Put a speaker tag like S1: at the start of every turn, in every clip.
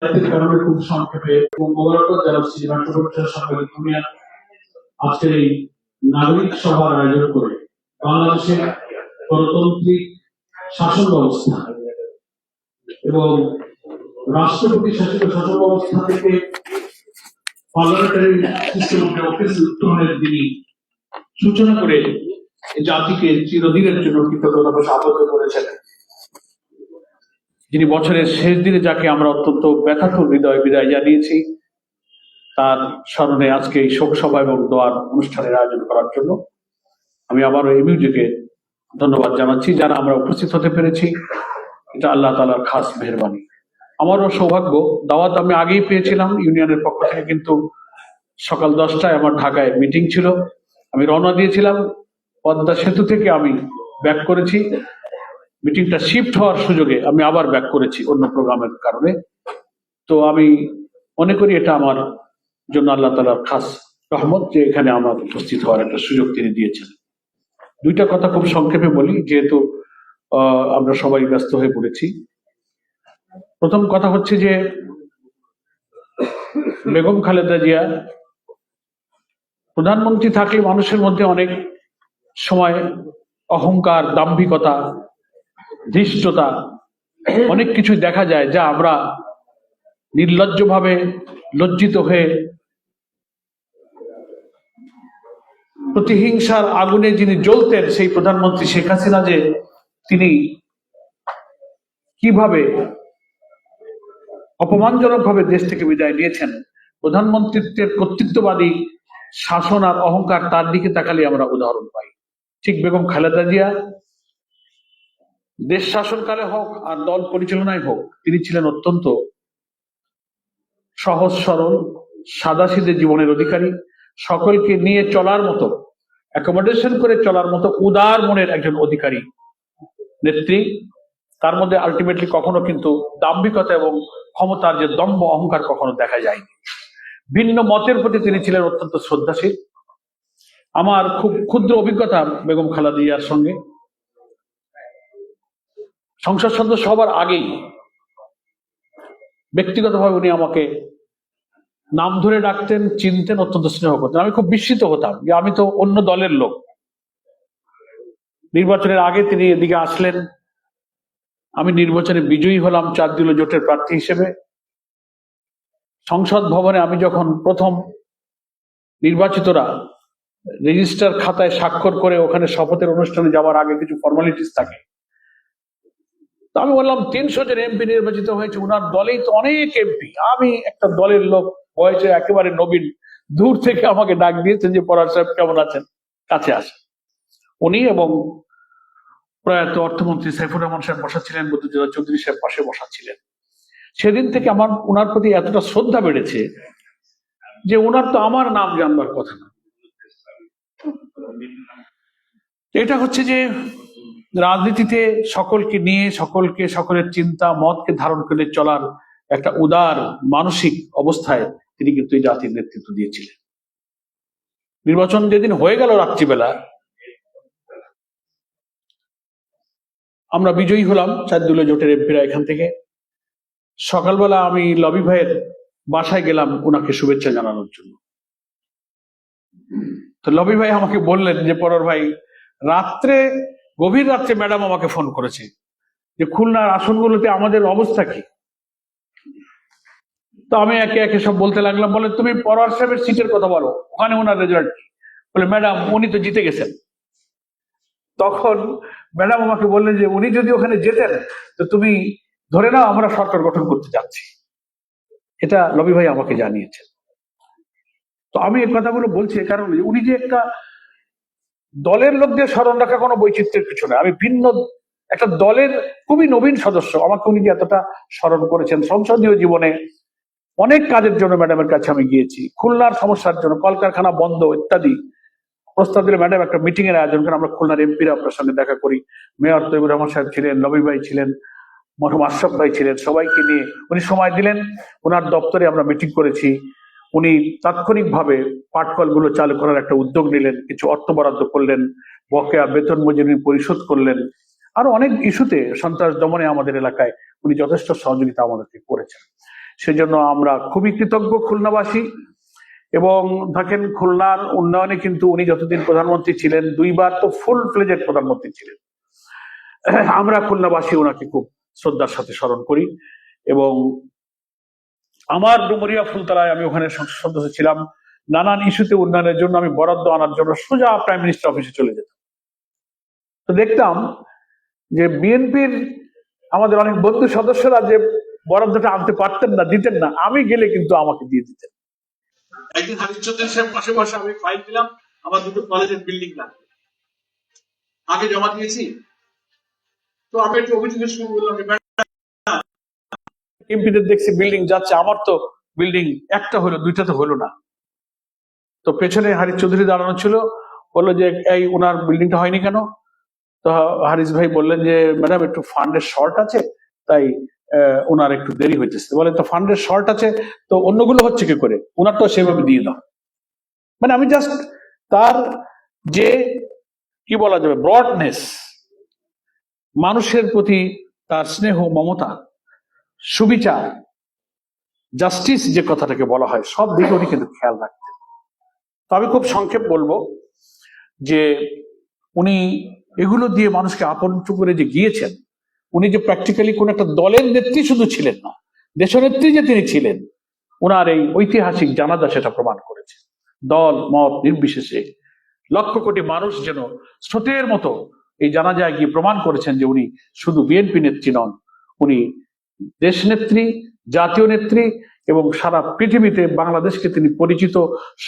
S1: কারণে খুব সংক্ষেপে এবং মোবারকবাদ জানাচ্ছি রাষ্ট্রপতির সরকারি ইউনিয়ন আজকের এই নাগরিক সভার আয়োজন করে বাংলাদেশের গণতান্ত্রিক শাসন ব্যবস্থা এবং রাষ্ট্রপতি শাসিত শাসন ব্যবস্থা থেকে পার্লামেন্টারি সিস্টেম অফ ডেমোক্রেসি উত্তরণের যিনি সূচনা করে জাতিকে চিরদিনের জন্য কৃতজ্ঞতা ভাষা আবদ্ধ করেছেন, যিনি বছরের শেষ দিনে যাকে আমরা অত্যন্ত ব্যথাতুর হৃদয় বিদায় জানিয়েছি, তার স্মরণে আজকে এই শোক সভা এবং দোয়ার অনুষ্ঠানের আয়োজন করার জন্য আমি আবারও এই মিউজিকে ধন্যবাদ জানাচ্ছি। যারা আমরা উপস্থিত হতে পেরেছি, এটা আল্লাহ তাআলার খাস মেহেরবানি। আমারও সৌভাগ্য, দাওয়াত আমি আগেই পেয়েছিলাম ইউনিয়নের পক্ষ থেকে, কিন্তু সকাল 10টায় আমার ঢাকায় মিটিং ছিল, আমি রওনা দিয়েছিলাম। পদ্মা সেতু থেকে আমি ব্যাক করেছি, মিটিংটা শিফট হওয়ার সুযোগে আমি আবার ব্যাক করেছি অন্য প্রোগ্রামের কারণে। তো আমি মনে করি এটা আমার জন্য আল্লাহ তাআলার খাস রহমত যে এখানে আমার উপস্থিত হওয়ার একটা সুযোগ তিনি দিয়েছেন। দুইটা কথা খুব সংক্ষেপে বলি, যেহেতু আমরা সবাই ব্যস্ত হয়ে পড়েছি। প্রথম কথা হচ্ছে যে বেগম খালেদা জিয়া প্রধানমন্ত্রী থাকলে মানুষের মধ্যে অনেক সময় অহংকার, দাম্ভিকতা, ধৃষ্টতা অনেক কিছু দেখা যায়, যা আমরা নির্লজ্জভাবে লজ্জিত হয়ে প্রতিহিংসার আগুনে যিনি জ্বলতেন সেই প্রধানমন্ত্রী শেখ হাসিনা, যে তিনি কিভাবে অপমানজনক ভাবে দেশ থেকে বিদায় নিয়েছেন, প্রধানমন্ত্রীত্বের কর্তৃত্ববাদী শাসন আর অহংকার, তার দিকে তাকালে আমরা উদাহরণ পাই। ঠিক বেগম খালেদা জিয়া দেশ শাসনকালে হোক আর দল পরিচালনায় হোক, তিনি ছিলেন অত্যন্ত সহজ সরল, সাদাসিধে জীবনের অধিকারী, সকলকে নিয়ে চলার মতো, অ্যাকোমোডেশন করে চলার মতো উদার মনের একজন অধিকারী নেত্রী। তার মধ্যে আলটিমেটলি কখনো কিন্তু দাম্ভিকতা এবং ক্ষমতার যে দম্ভ, অহংকার কখনো দেখা যায়নি। ভিন্ন মতের প্রতি তিনি ছিলেন অত্যন্ত শ্রদ্ধাশীল। আমার খুব ক্ষুদ্র অভিজ্ঞতা বেগম খালেদা জিয়ার সঙ্গে। সংসদ সদস্য হবার আগেই ব্যক্তিগতভাবে উনি আমাকে নাম ধরে ডাকতেন, চিনতেন, অত্যন্ত স্নেহ করতেন। আমি খুব বিস্মিত হতাম যে আমি তো অন্য দলের লোক। নির্বাচনের আগে তিনি এদিকে আসলেন, আমি নির্বাচনে বিজয়ী হলাম 4 দলীয় জোটের প্রার্থী হিসেবে। সংসদ ভবনে আমি যখন প্রথম নির্বাচিতরা রেজিস্টার খাতায় স্বাক্ষর করে ওখানে শপথের অনুষ্ঠানে যাওয়ার আগে কিছু ফর্মালিটিস থাকে, তো আমি বললাম 300 জন এমপি নির্বাচিত হয়েছে, উনার দলেই তো অনেক এমপি, আমি একটা দলের লোক, বয়সে একেবারে নবীন, দূর থেকে আমাকে ডাক দিয়েছেন যে পরার সাহেব কেমন আছেন, কাছে আসেন। উনি এবং প্রয়াত অর্থমন্ত্রী সাইফুর রহমান সাহেব বসা ছিলেন, বদরুদ্দোজা চৌধুরী সাহেব পাশে বসা ছিলেন। সেদিন থেকে আমার উনার প্রতি এতটা শ্রদ্ধা বেড়েছে যে উনার তো আমার নাম জানবার কথা না। এটা হচ্ছে যে রাজনীতিতে সকলকে নিয়ে, সকলের চিন্তা মতকে ধারণ করে চলার একটা উদার মানসিক অবস্থায় তিনি কিন্তু এই জাতির নেতৃত্ব দিয়েছিলেন। নির্বাচন যেদিন হয়ে গেল রাত্রিবেলা, আমরা বিজয়ী হলাম 4 দলীয় জোটের এমপিরা এখান থেকে। সকালবেলা আমি লবি ভাইয়ের বাসায় গেলাম ওনাকে শুভেচ্ছা জানানোর জন্য। তো লবি ভাই আমাকে বললেন যে পরার ভাই, গভীর রাত্রে ম্যাডাম আমাকে ফোন করেছে যে খুলনার আসনগুলোতে আমাদের অবস্থা কি। তো আমি একে একে সব বলতে লাগলাম। বলে, তুমি পরার সাহেবের সিটের কথা বলো, ওখানে ওনার রেজাল্ট কি? বলে, ম্যাডাম উনি তো জিতে গেছেন। তখন ম্যাডাম আমাকে বললেন যে উনি যদি ওখানে যেতেন তো তুমি ধরে নাও আমরা সরকার গঠন করতে যাচ্ছি। এটা লবি ভাই আমাকে জানিয়েছেন। তো আমি এই কথাগুলো বলছি কারণ উনি যে একটা দলের লোকদের স্মরণ রাখা কোনো বৈচিত্র্যের কিছু না, আমি ভিন্ন একটা দলের খুবই নবীন সদস্য, আমাকে উনি যে এতটা স্মরণ করেছেন। সংসদীয় জীবনে অনেক কাজের জন্য ম্যাডামের কাছে আমি গিয়েছি, খুলনার সমস্যার জন্য, কলকারখানা বন্ধ ইত্যাদি প্রস্তাব দিলে ম্যাডাম একটা মিটিং এর আয়োজন করেন, আমরা খুলনার এমপিরা আপনার সঙ্গে দেখা করি। মেয়র তৈবুর রহমান সাহেব ছিলেন, লবি ভাই ছিলেন, মরহুম আশরাফ ভাই ছিলেন, সবাইকে নিয়ে উনি সময় দিলেন। ওনার দপ্তরে আমরা মিটিং করেছি। উনি তাৎক্ষণিকভাবে পাটকলগুলো চালু করার একটা উদ্যোগ নিলেন, কিছু অর্থ বরাদ্দ করলেন, বকেয়া বেতন মজুরি পরিশোধ করলেন। আরো অনেক ইস্যুতে, সন্ত্রাস দমনে আমাদের এলাকায় উনি যথেষ্ট সহযোগিতা আমাদেরকে করেছেন। সেজন্য আমরা খুবই কৃতজ্ঞ খুলনাবাসী। এবং দেখেন, খুলনার উন্নয়নে কিন্তু উনি যতদিন প্রধানমন্ত্রী ছিলেন, 2বার তো ফুল ফ্লেজেড প্রধানমন্ত্রী ছিলেন। আমরা খুলনাবাসী ওনাকে খুব শ্রদ্ধার সাথে স্মরণ করি। এবং আমার ডুমুরিয়া ফুলতলায় আমি ওখানে সংসদ সদস্য ছিলাম, নানান ইস্যুতে উন্নয়নের জন্য আমি বরাদ্দ আনার জন্য সোজা প্রাইম মিনিস্টার অফিসে চলে যেতাম। তো দেখতাম যে বিএনপির আমাদের অনেক বন্ধু সদস্যরা যে বরাদ্দটা আনতে পারতেন না, দিতেন না, আমি গেলে কিন্তু আমাকে দিয়ে দিতেন। একদিন হারিস চৌধুরী সাহেব পাশে বসে আমি ফাইল দিলাম, আমার 2টো কলেজের বিল্ডিং লাগবে, আগে জমা দিয়েছি। তো আমি একটু অভিযোগ শুরু করলাম, এমপিদের দেখছি বিল্ডিং যাচ্ছে, আমার তো বিল্ডিং একটা হলো, 2টা তো হলো না। তো পেছনে হারিস চৌধুরী দাঁড়ানো ছিল, বললো যে এই ওনার বিল্ডিংটা হয়নি কেন? তো হারিস ভাই বললেন যে ম্যাডাম একটু ফান্ডের শর্ট আছে, তাই ওনার একটু দেরি হইতেছে। বলে তো ফান্ডের শর্ট আছে তো অন্যগুলো হচ্ছে কি করে, ওনার তো সেভাবে দিয়ে দাও। মানে আমি জাস্ট তার যে কি বলা যাবে ব্রডনেস, মানুষের প্রতি তার স্নেহ, মমতা, সুবিচার, জাস্টিস যে কথাটাকে বলা হয়, সব দিকে উনি কিন্তু খেয়াল রাখতেন। তো আমি খুব সংক্ষেপ বলবো যে উনি এগুলো দিয়ে মানুষকে আপন করে যে গিয়েছেন, উনি যে প্র্যাকটিক্যালি কোন একটা দলের নেত্রী শুধু ছিলেন না, দেশনেত্রী যে তিনি ছিলেন, ওনার এই ঐতিহাসিক জানাজা সেটা প্রমাণ করেছে। দল মত নির্বিশেষে লক্ষ কোটি মানুষ যেন স্রোতের মতো এই জানাজায় গিয়ে প্রমাণ করেছেন যে উনি শুধু বিএনপি নেত্রী নন, উনি দেশ নেত্রী, জাতীয় নেত্রী, এবং সারা পৃথিবীতে বাংলাদেশকে তিনি পরিচিত,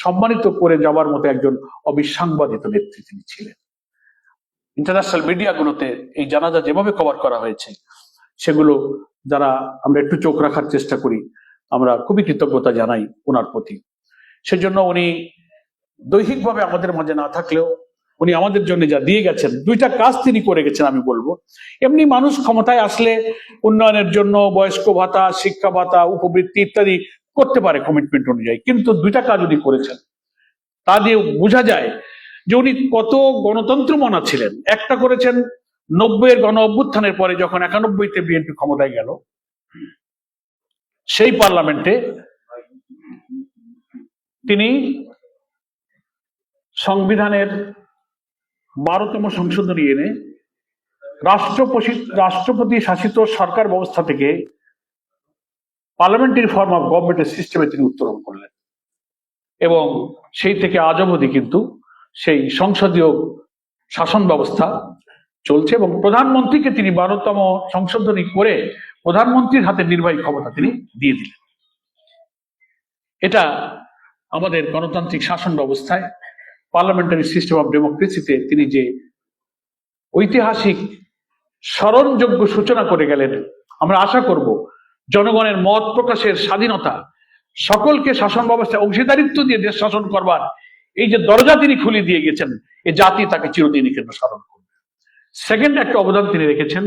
S1: সম্মানিত করে যাওয়ার মতো একজন অবিসংবাদিত নেত্রী তিনি ছিলেন। ইন্টারন্যাশনাল মিডিয়াগুলোতে এই জানাজা যেভাবে কভার করা হয়েছে, সেগুলো যারা আমরা একটু চোখ রাখার চেষ্টা করি, আমরা খুবই কৃতজ্ঞতা জানাই ওনার প্রতি। সেজন্য উনি দৈহিকভাবে আমাদের মাঝে না থাকলেও উনি আমাদের জন্য যা দিয়ে গেছেন, 2টা কাজ তিনি করে গেছেন আমি বলবো। এমনি মানুষ ক্ষমতায় আসলে উন্নয়নের জন্য বয়স্ক ভাতা, শিক্ষা ভাতা, উপবৃত্তি ইত্যাদি করতে পারে কমিটমেন্ট অনুযায়ী, কিন্তু 2টা কাজ উনি করেছেন, তা দিয়ে বোঝা যায় যে উনি কত গণতন্ত্র মনা ছিলেন। একটা করেছেন 90-এর গণ অভ্যুত্থানের পরে, যখন 91-তে বিএনপি ক্ষমতায় গেল, সেই পার্লামেন্টে তিনি সংবিধানের 12তম সংশোধনী এনে রাষ্ট্রপতি শাসিত সরকার ব্যবস্থা থেকে পার্লামেন্টারি ফর্ম অফ গভর্নমেন্টের সিস্টেমে তিনি উত্তরণ করলেন। এবং সেই থেকে আজ অবধি কিন্তু সেই সংসদীয় শাসন ব্যবস্থা চলছে, এবং প্রধানমন্ত্রীকে তিনি 12তম সংশোধনী করে প্রধানমন্ত্রীর হাতে নির্বাহী ক্ষমতা তিনি দিয়ে দিলেন। এটা আমাদের গণতান্ত্রিক শাসন ব্যবস্থায়, পার্লামেন্টারি সিস্টেম অফ ডেমোক্রেসিতে তিনি যে ঐতিহাসিক স্মরণযোগ্য সূচনা করে গেলেন। আমরা আশা করব জনগণের মত প্রকাশের স্বাধীনতা, সকলকে শাসন ব্যবস্থায় অংশীদারিত্ব দিয়ে দেশ শাসন করবার এই যে দরজা তিনি খুলে দিয়ে গেছেন, এ জাতি তাকে চিরদিনই কিন্তু স্মরণ করবে। সেকেন্ড একটা অবদান তিনি রেখেছেন,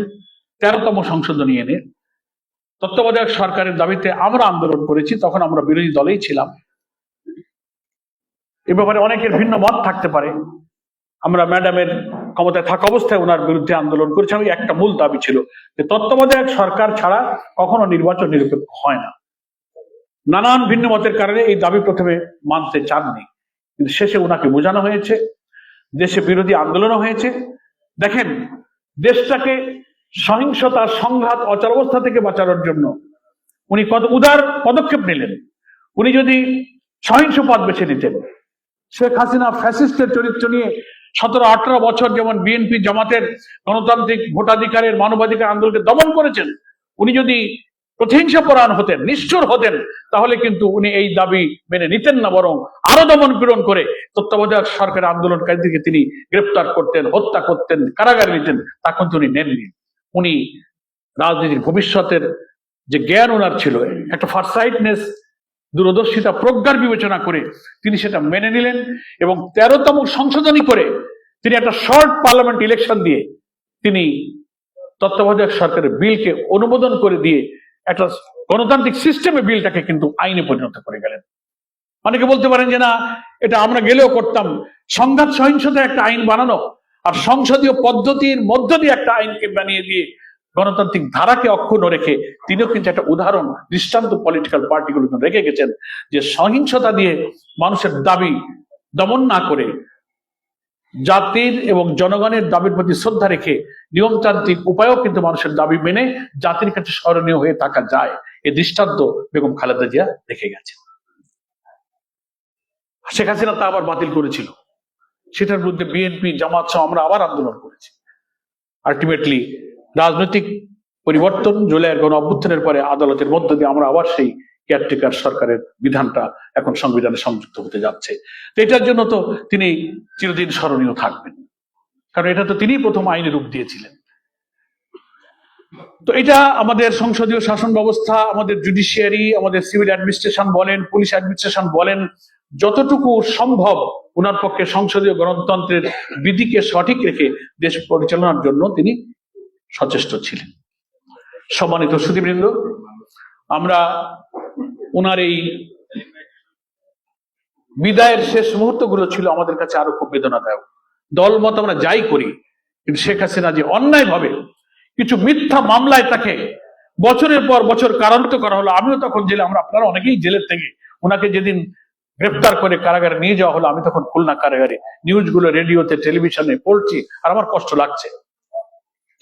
S1: 13তম সংশোধনী এনে তত্ত্বাবধায়ক সরকারের দাবিতে আমরা আন্দোলন করেছি, তখন আমরা বিরোধী দলেই ছিলাম। এ ব্যাপারে অনেকের ভিন্ন মত থাকতে পারে। আমরা ম্যাডামের ক্ষমতায় থাকা অবস্থায় ওনার বিরুদ্ধে আন্দোলন করেছিলাম। একটা মূল দাবি ছিল যে তত্ত্বাবধায়ক সরকার ছাড়া কখনো নির্বাচন নিরপেক্ষ হয় না। নানান ভিন্ন মতের কারণে এই দাবি প্রথমে মানতে চাননি, কিন্তু শেষে ওনাকে বোঝানো হয়েছে, দেশে বিরোধী আন্দোলনও হয়েছে। দেখেন, দেশটাকে সহিংসতা, সংঘাত, অচলাবস্থা থেকে বাঁচানোর জন্য উনি কত উদার পদক্ষেপ নিলেন। উনি যদি সহিংস পথ বেছে নিতেন, শেখ হাসিনা ফ্যাসিস্টের চরিত্র নিয়ে 17-18 বছর যেমন বিএনপি জামাতের গণতান্ত্রিক ভোটাধিকারের, মানবাধিকার আন্দোলনকে দমন করেছেন, উনি যদি প্রতিহিংসা পরায়ণ হতেন, নিষ্ঠুর হতেন, তাহলে কিন্তু উনি এই দাবি মেনে নিতেন না, বরং আরো দমন পীড়ন করে তত্ত্বাবধায়ক সরকারের আন্দোলনকারীদেরকে তিনি গ্রেপ্তার করতেন, হত্যা করতেন, কারাগারে নিতেন। তা কিন্তু উনি নেননি। উনি রাজনীতির ভবিষ্যতের যে জ্ঞান ওনার ছিল, একটা ফারসাইটনেস, দূরদর্শিতা, প্রজ্ঞার বিবেচনা করে তিনি সেটা মেনে নিলেন, এবং 13তম সংশোধনী করে তিনি একটা শর্ট পার্লামেন্ট ইলেকশন দিয়ে তিনি তত্ত্বাবধায়ক সরকারের বিলকে অনুমোদন করে দিয়ে একটা গণতান্ত্রিক সিস্টেমে বিলটাকে কিন্তু আইনে পরিণত করে গেলেন। অনেকে বলতে পারেন যে না, এটা আমরা গেলেও করতাম। সংঘাত সহিংসতা একটা আইন বানানো আর সংসদীয় পদ্ধতির মধ্য দিয়ে একটা আইনকে বানিয়ে দিয়ে গণতান্ত্রিক ধারাকে অক্ষুণ্ণ রেখে তিনিও কিন্তু একটা উদাহরণ দৃষ্টান্ত পলিটিক্যাল পার্টিগুলোর জন্য রেখে গেছেন, যে সহিংসতা দিয়ে মানুষের দাবি দমন না করে জাতির এবং জনগণের দাবির প্রতি শ্রদ্ধা রেখে নিয়মতান্ত্রিক উপায়েও কিন্তু মানুষের দাবি মেনে জাতির কাছে স্মরণীয় হয়ে থাকা যায়, এই দৃষ্টান্ত বেগম খালেদা জিয়া রেখে গেছেন। শেখ হাসিনা তা আবার বাতিল করেছিল, সেটার বিরুদ্ধে বিএনপি জামাত সহ আমরা আবার আন্দোলন করেছি। আলটিমেটলি রাজনৈতিক পরিবর্তন, জুলাইয়ের গণ অভ্যুত্থানের পরে আদালতের মধ্য দিয়ে আমরা আবার সেই কেয়ারটেকার সরকারের বিধানটা এখন সংবিধানে সংযুক্ত হতে যাচ্ছে। তো এটার জন্য তো তিনি চিরদিন স্মরণীয় থাকবেন, কারণ এটা তো তিনিই প্রথম আইনে রূপ দিয়েছিলেন। তো এটা আমাদের সংসদীয় শাসন ব্যবস্থা, আমাদের জুডিশিয়ারি, আমাদের সিভিল অ্যাডমিনিস্ট্রেশন বলেন, পুলিশ অ্যাডমিনিস্ট্রেশন বলেন, যতটুকু সম্ভব ওনার পক্ষে সংসদীয় গণতন্ত্রের বিধিকে সঠিক রেখে দেশ পরিচালনার জন্য তিনি সচেষ্ট ছিলেন। সম্মানিত সুধীবৃন্দ, আমরা ওনার এই বিদায়ের শেষ মুহূর্তগুলো ছিল আমাদের কাছে আরো খুব বেদনাদায়ক। দল মত আমরা যাই করি, কিন্তু শেখ হাসিনা যে অন্যায় ভাবে কিছু মিথ্যা মামলায় তাকে বছরের পর বছর কারারুদ্ধ করা হলো, আমিও তখন জেলে, আমরা আপনারা অনেকেই জেলের থেকে ওনাকে যেদিন গ্রেফতার করে কারাগারে নিয়ে যাওয়া হলো, আমি তখন খুলনা কারাগারে নিউজগুলো রেডিওতে টেলিভিশনে পড়ছি, আর আমার কষ্ট লাগছে।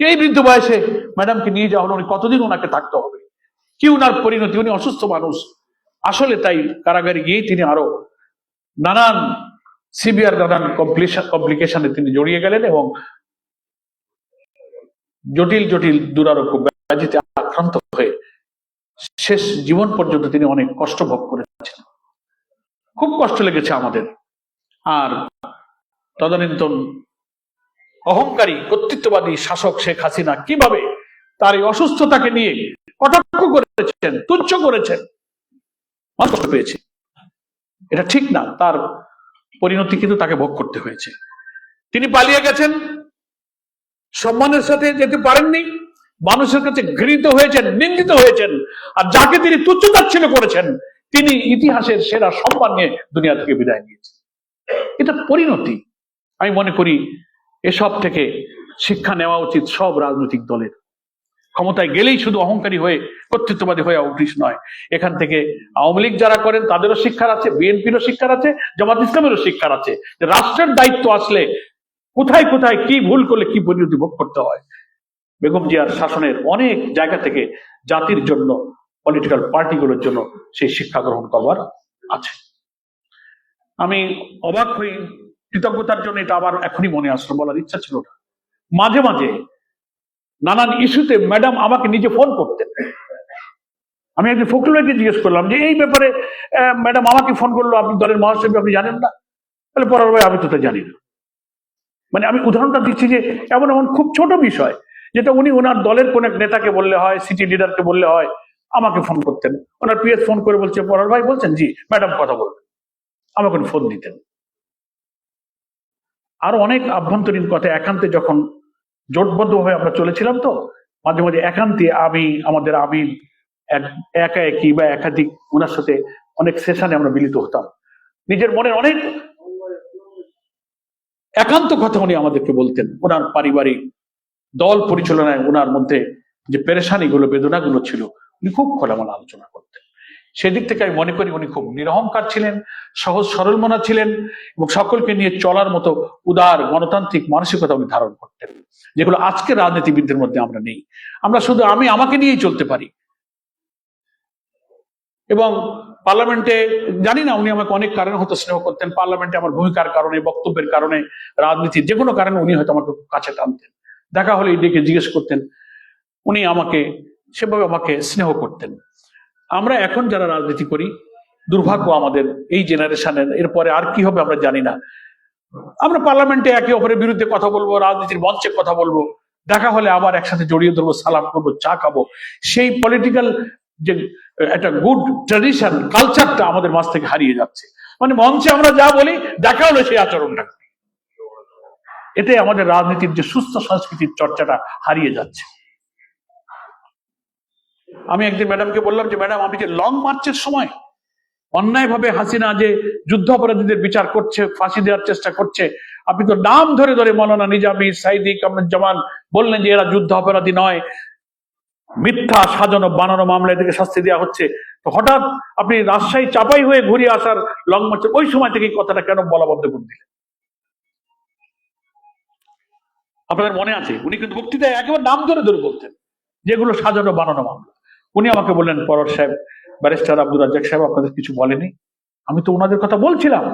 S1: এই বৃদ্ধ বয়সে ম্যাডামকে নিয়ে যাওয়া হলো, উনি কতদিন ওনাকে থাকতে হবে, কি উনার পরিণতি, উনি অসুস্থ মানুষ। আসলে তাই কারাগারে গিয়েই তিনি আরো নানান সিভিয়ার নানান কমপ্লিকেশনে তিনি জড়িয়ে গেলেন এবং জটিল জটিল দুরারোগ্য ব্যাধিতে আক্রান্ত হয়ে শেষ জীবন পর্যন্ত তিনি অনেক কষ্ট ভোগ করেছেন। খুব কষ্ট লেগেছে আমাদের। আর তদানীন্তন অহংকারী কর্তৃত্ববাদী শাসক শেখ হাসিনা কিভাবে তার এই অসুস্থতাকে নিয়ে কটাক্ষ করেছেন, তুচ্ছ করেছেন, কষ্ট পেয়েছে। এটা ঠিক না, তার পরিণতি কিন্তু তাকে ভোগ করতে হয়েছে। তিনি পালিয়ে গেছেন, সম্মানের সাথে যেতে পারেননি, মানুষের কাছে ঘৃণিত হয়েছেন, নিন্দিত হয়েছেন, আর যাকে তিনি তুচ্ছতাচ্ছিল্য করেছেন তিনি ইতিহাসের সেরা সম্মান নিয়ে দুনিয়া থেকে বিদায় নিয়েছেন। এটা পরিণতি। আমি মনে করি এসব থেকে শিক্ষা নেওয়া উচিত সব রাজনৈতিক দলের। ক্ষমতায় গেলেই শুধু অহংকারী হয়ে কর্তৃত্ববাদী হয়ে উঠিস নয়, এখান থেকে আওয়ামী লীগ যারা করেন তাদেরও শিক্ষার আছে, বিএনপিরও শিক্ষার আছে, জামাত ইসলামেরও শিক্ষার আছে, যে রাষ্ট্রের দায়িত্ব আসলে কোথায় কোথায় কি ভুল করলে কি পরিণতি ভোগ করতে হয়। বেগম জিয়ার শাসনের অনেক জায়গা থেকে জাতির জন্য, পলিটিক্যাল পার্টিগুলোর জন্য সেই শিক্ষা গ্রহণ করবার আছে। আমি অবাক হই, কৃতজ্ঞতার জন্য এটা আবার এখনই মনে আসলো, বলার ইচ্ছা ছিল না। মাঝে মাঝে নানান ইস্যুতে ম্যাডাম আমাকে নিজে ফোন করতেন। আমি একদিন ফখরুল ভাইকে জিজ্ঞেস করলাম যে এই ব্যাপারে ম্যাডাম আমাকে ফোন করলো, আপনি দলের মহাসচিব, আপনি জানেন না? তাহলে পরার ভাই আমি তো তা জানি না। মানে আমি উদাহরণটা দিচ্ছি যে এমন এমন খুব ছোট বিষয় যেটা উনি ওনার দলের কোন এক নেতাকে বললে হয়, সিটি লিডারকে বললে হয়, আমাকে ফোন করতেন। ওনার পিএস ফোন করে বলছে পরার ভাই বলছেন, জি ম্যাডাম কথা বলবেন, আমাকে ফোন দিতেন। আরো অনেক আভ্যন্তরীণ কথা একান্তে যখন জোটবদ্ধ হয়ে আমরা চলেছিলাম, তো মাঝে মাঝে একান্তে আমি একা একই বা একাধিক ওনার সাথে অনেক সেশনে আমরা মিলিত হতাম। নিজের মনের অনেক একান্ত কথা উনি আমাদেরকে বলতেন। ওনার পারিবারিক দল পরিচালনায় ওনার মধ্যে যে পেরেশানিগুলো, বেদনাগুলো ছিল, উনি খুব খোলামেলা আলোচনা করতেন। সেদিক থেকে আমি মনে করি উনি খুব নিরহংকার ছিলেন, সহজ সরল মনা ছিলেন এবং সকলকে নিয়ে চলার মতো উদার গণতান্ত্রিক মানসিকতা উনি ধারণ করতেন, যেগুলো আজকের রাজনীতিবিদদের মধ্যে আমরা নেই। আমরা শুধু আমাকে নিয়েই চলতে পারি। এবং পার্লামেন্টে জানি না, উনি আমাকে অনেক কারণে হয়তো স্নেহ করতেন। পার্লামেন্টে আমার ভূমিকার কারণে, বক্তব্যের কারণে, রাজনীতির যে কোনো কারণে উনি হয়তো আমাকে কাছে টানতেন। দেখা হলে ডেকে জিজ্ঞেস করতেন, উনি আমাকে সেভাবে আমাকে স্নেহ করতেন। আমরা এখন যারা রাজনীতি করি, দুর্ভাগ্য আমাদের এই জেনারেশনের, এরপরে আর কি হবে আমরা জানি না। আমরা পার্লামেন্টে একে অপরের বিরুদ্ধে কথা বলবো, রাজনীতির মঞ্চে কথা বলবো, দেখা হলে আবার একসাথে জড়িয়ে ধরবো, সালাম করবো, চা খাবো। সেই পলিটিক্যাল যে একটা গুড ট্র্যাডিশন, কালচারটা আমাদের মাঝ থেকে হারিয়ে যাচ্ছে। মানে মঞ্চে আমরা যা বলি, দেখা হলে সেই আচরণটা করি। এতে আমাদের রাজনীতির যে সুস্থ সংস্কৃতির চর্চাটা হারিয়ে যাচ্ছে। আমি একদিন ম্যাডামকে বললাম যে ম্যাডাম, আমি যে লং মার্চের সময় অন্যায়ভাবে হাসিনা যে যুদ্ধ অপরাধীদের বিচার করছে, ফাঁসি দেওয়ার চেষ্টা করছে, আপনি তো নাম ধরে ধরে মৌলানা নিজামী, সাইদি, কামরুজ্জামান বললেন যে এরা যুদ্ধ অপরাধী নয়, মিথ্যা সাজানো বানানো মামলায় থেকে শাস্তি দেওয়া হচ্ছে, তো হঠাৎ আপনি রাজশাহী চাপাই হয়ে ঘুরিয়ে আসার লং মার্চে ওই সময় থেকে কথাটা কেন বলা বন্ধ করে দিলেন? আপনাদের মনে আছে উনি কিন্তু বক্তৃতায় একেবারে নাম ধরে ধরে বলতেন যেগুলো সাজানো বানানো মামলা। উনি আমাকে বললেন, পরর সাহেব, ব্যারিস্টার আব্দুর রাজ্জাক সাহেব আপনাদের কিছু বলেনি? আমি তো ওনাদের কথা বলছিলাম,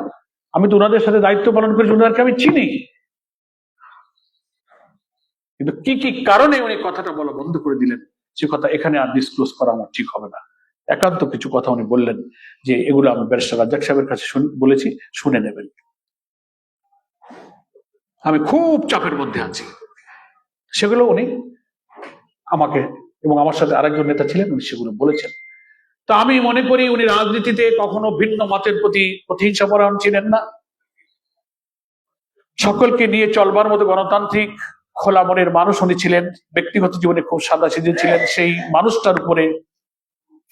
S1: আমি তো ওনাদের সাথে দায়িত্ব পালন করেছি, ওনাদেরকে আমি চিনি। কিন্তু কি কি কারণে উনি কথাটা বলা বন্ধ করে দিলেন সে কথা এখানে আর ডিসক্লোজ করা আমার ঠিক হবে না। একান্ত কিছু কথা উনি বললেন যে এগুলো আমি ব্যারিস্টার রাজ্জাক সাহেবের কাছে বলেছি, শুনে নেবেন। আমি খুব চাপের মধ্যে আছি, সেগুলো উনি আমাকে এবং আমার সাথে আরেকজন নেতা ছিলেন, উনি সেগুলো বলেছেন। তো আমি মনে করি উনি রাজনীতিতে কখনো ভিন্ন মতের প্রতি প্রতিহিংসাপরায়ণ ছিলেন না। সকলকে নিয়ে চলবার মতো গণতান্ত্রিক খোলা মনের মানুষ উনি ছিলেন। ব্যক্তিগত জীবনে খুব সাদাসিধে ছিলেন। সেই মানুষটার উপরে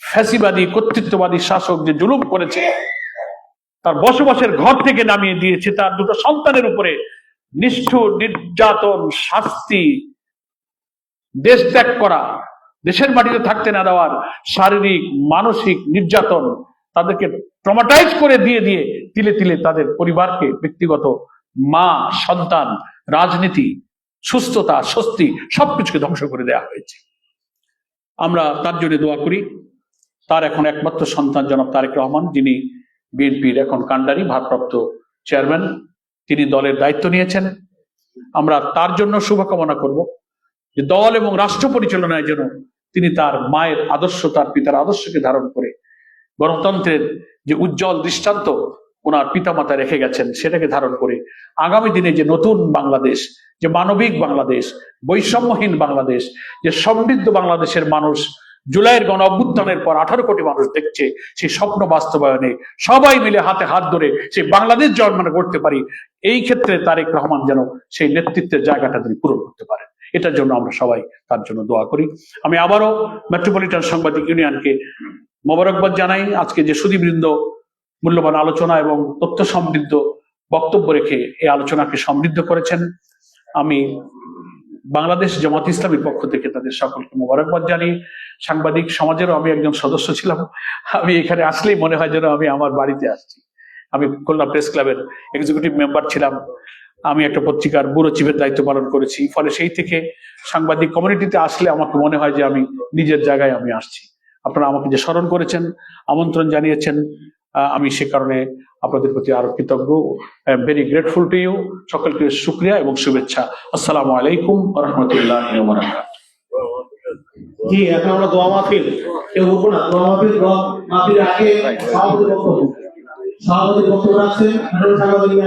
S1: ফ্যাসিবাদী কর্তৃত্ববাদী শাসক যে জুলুম করেছে, তার বসবাসের ঘর থেকে নামিয়ে দিয়েছে, তার দুটো সন্তানের উপরে নিষ্ঠুর নির্যাতন, শাস্তি, দেশ ত্যাগ করা, দেশের মাটিতে থাকতে না দেওয়ার শারীরিক মানসিক নির্যাতন, তাদেরকে ট্রমাটাইজ করে দিয়ে দিয়ে তিলে তিলে তাদের পরিবারকে, ব্যক্তিগত মা সন্তান, রাজনীতি, সুস্থতা, স্বস্তি সবকিছুকে ধ্বংস করে দেওয়া হয়েছে। আমরা তার জন্য দোয়া করি। তার এখন একমাত্র সন্তান জনাব তারেক রহমান, যিনি বিএনপির এখন কান্ডারি ভারপ্রাপ্ত চেয়ারম্যান, তিনি দলের দায়িত্ব নিয়েছেন। আমরা তার জন্য শুভকামনা করব যে দল এবং রাষ্ট্র পরিচালনায় যেন তিনি তার মায়ের আদর্শ, তার পিতার আদর্শকে ধারণ করে গণতন্ত্রের যে উজ্জ্বল দৃষ্টান্ত ওনার পিতামাতা রেখে গেছেন সেটাকে ধারণ করে আগামী দিনে যে নতুন বাংলাদেশ, যে মানবিক বাংলাদেশ, বৈষম্যহীন বাংলাদেশ, যে সমৃদ্ধ বাংলাদেশের মানুষ জুলাইয়ের গণ অভ্যুত্থানের পর 18 কোটি মানুষ দেখছে, সেই স্বপ্ন বাস্তবায়নে সবাই মিলে হাতে হাত ধরে সেই বাংলাদেশ জন্ম করতে পারি। এই ক্ষেত্রে তারেক রহমান যেন সেই নেতৃত্বের জায়গাটা তিনি পূরণ করতে পারেন, এটার জন্য আমরা সবাই তার জন্য দোয়া করি। আমি আবারও মেট্রোপলিটন সাংবাদিক ইউনিয়নকে মোবারকবাদ জানাই। আজকে যে সুধীবৃন্দ মূল্যবান আলোচনা এবং তথ্য সমৃদ্ধ বক্তব্য রেখে এই আলোচনাকে সমৃদ্ধ করেছেন, আমি বাংলাদেশ জামাত ইসলামীর পক্ষ থেকে তাদের সকলকে মোবারকবাদ জানিয়ে, সাংবাদিক সমাজেরও আমি একজন সদস্য ছিলাম। আমি এখানে আসলেই মনে হয় যেন আমি আমার বাড়িতে আসছি। আমি খুলনা প্রেস ক্লাবের এক্সিকিউটিভ মেম্বার ছিলাম, আমি একটা পত্রিকার ব্যুরো চিফের দায়িত্ব পালন করেছি। ফলে সেই থেকে সাংবাদিক কমিউনিটিতে আসলে আমাকে মনে হয় যে আমি নিজের জায়গায় আমি আসছি। আপনারা আমাকে যে স্মরণ করেছেন, আমন্ত্রণ জানিয়েছেন, আমি সে কারণে আপনাদের প্রতি আরো কৃতজ্ঞ। I am very grateful to you. সকলকে শুকরিয়া এবং শুভেচ্ছা। আসসালামু আলাইকুম ওয়া রাহমাতুল্লাহি ওয়া বারাকাতুহু।
S2: জি, এখন আমরা দোয়া মাহফিল কেউ বলবো না, দোয়া মাহফিল আগে সভাপতির বক্তব্য রাখছেন সাংবাদিক